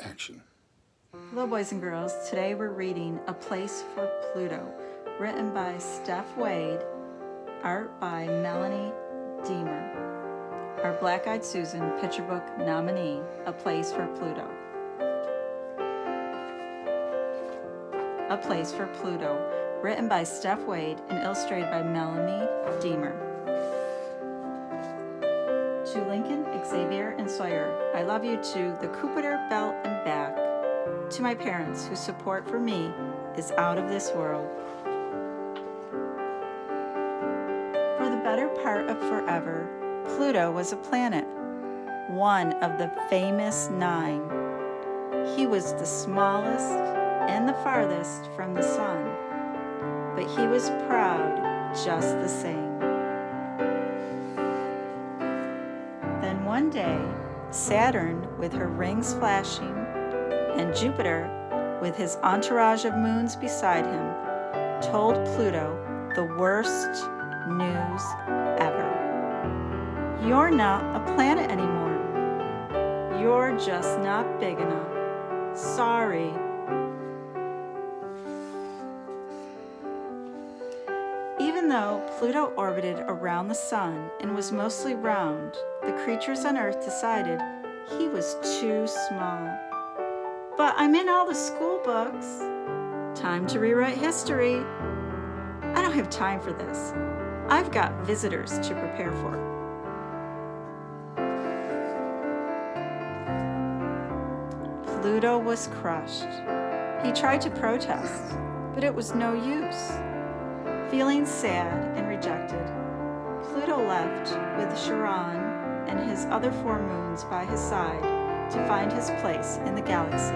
Action. Hello boys and girls, today we're reading A Place for Pluto, written by Steph Wade, art by Melanie Deemer. Our Black-Eyed Susan picture book nominee, A Place for Pluto. A Place for Pluto, written by Steph Wade and illustrated by Melanie Deemer. To Lincoln, Xavier, and Sawyer, I love you to the Cupiter belt and back. To my parents, whose support for me is out of this world. For the better part of forever, Pluto was a planet, one of the famous 9. He was the smallest and the farthest from the sun, but he was proud just the same. Then one day, Saturn, with her rings flashing, and Jupiter, with his entourage of moons beside him, told Pluto the worst news ever. You're not a planet anymore. You're just not big enough. Sorry. Even though Pluto orbited around the sun and was mostly round, the creatures on Earth decided he was too small. But I'm in all the school books. Time to rewrite history. I don't have time for this. I've got visitors to prepare for. Pluto was crushed. He tried to protest, but it was no use. Feeling sad and rejected, Pluto left with Charon and his other 4 moons by his side to find his place in the galaxy.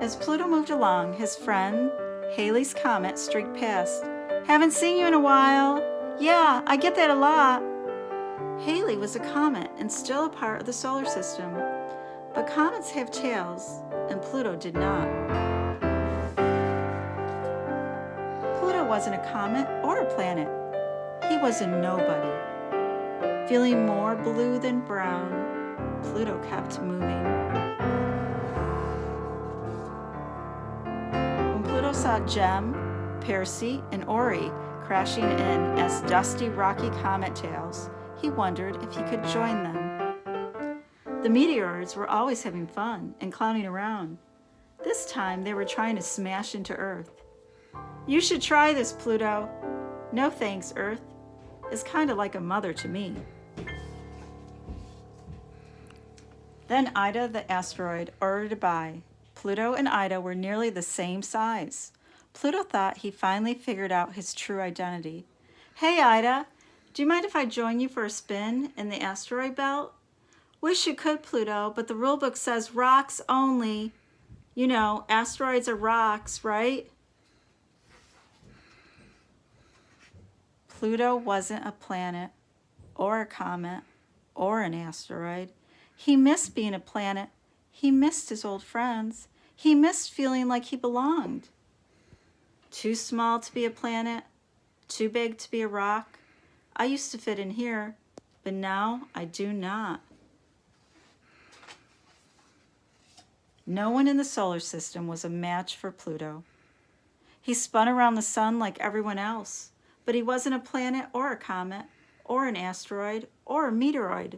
As Pluto moved along, his friend Halley's comet streaked past. Haven't seen you in a while. Yeah, I get that a lot. Halley was a comet and still a part of the solar system, but comets have tails, and Pluto did not. Pluto wasn't a comet or a planet. He was a nobody. Feeling more blue than brown, Pluto kept moving. When Pluto saw Gem, Percy, and Ori crashing in as dusty, rocky comet tails, he wondered if he could join them. The meteors were always having fun and clowning around. This time they were trying to smash into Earth. You should try this, Pluto. No thanks, Earth. It's kind of like a mother to me. Then Ida the asteroid ordered by. Pluto and Ida were nearly the same size. Pluto thought he finally figured out his true identity. Hey Ida, do you mind if I join you for a spin in the asteroid belt? Wish you could, Pluto, but the rulebook says rocks only. You know, asteroids are rocks, right? Pluto wasn't a planet, or a comet, or an asteroid. He missed being a planet. He missed his old friends. He missed feeling like he belonged. Too small to be a planet, too big to be a rock. I used to fit in here, but now I do not. No one in the solar system was a match for Pluto. He spun around the sun like everyone else, but he wasn't a planet or a comet or an asteroid or a meteoroid.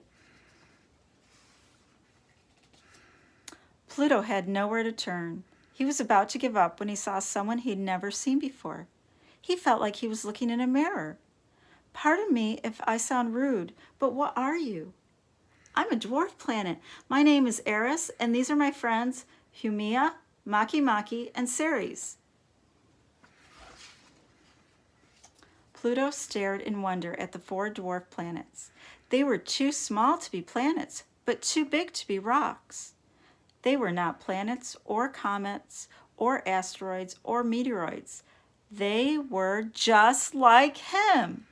Pluto had nowhere to turn. He was about to give up when he saw someone he'd never seen before. He felt like he was looking in a mirror. Pardon me if I sound rude, but what are you? I'm a dwarf planet. My name is Eris, and these are my friends, Humia, Maki Maki, and Ceres. Pluto stared in wonder at the 4 dwarf planets. They were too small to be planets, but too big to be rocks. They were not planets or comets or asteroids or meteoroids. They were just like him.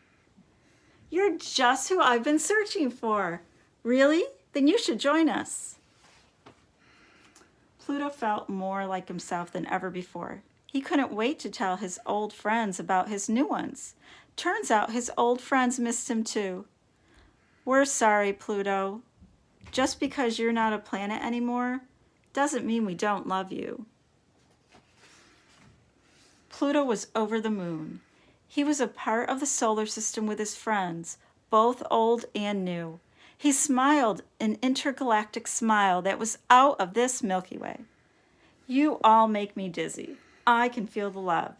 You're just who I've been searching for. Really? Then you should join us. Pluto felt more like himself than ever before. He couldn't wait to tell his old friends about his new ones. Turns out his old friends missed him too. We're sorry, Pluto. Just because you're not a planet anymore doesn't mean we don't love you. Pluto was over the moon. He was a part of the solar system with his friends, both old and new. He smiled an intergalactic smile that was out of this Milky Way. You all make me dizzy. I can feel the love.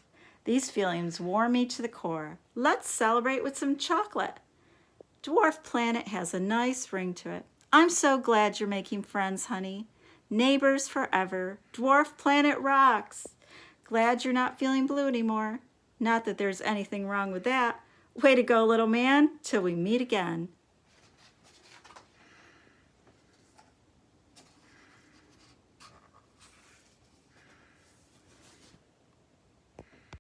These feelings warm me to the core. Let's celebrate with some chocolate. Dwarf Planet has a nice ring to it. I'm so glad you're making friends, honey. Neighbors forever. Dwarf Planet rocks. Glad you're not feeling blue anymore. Not that there's anything wrong with that. Way to go, little man. Till we meet again.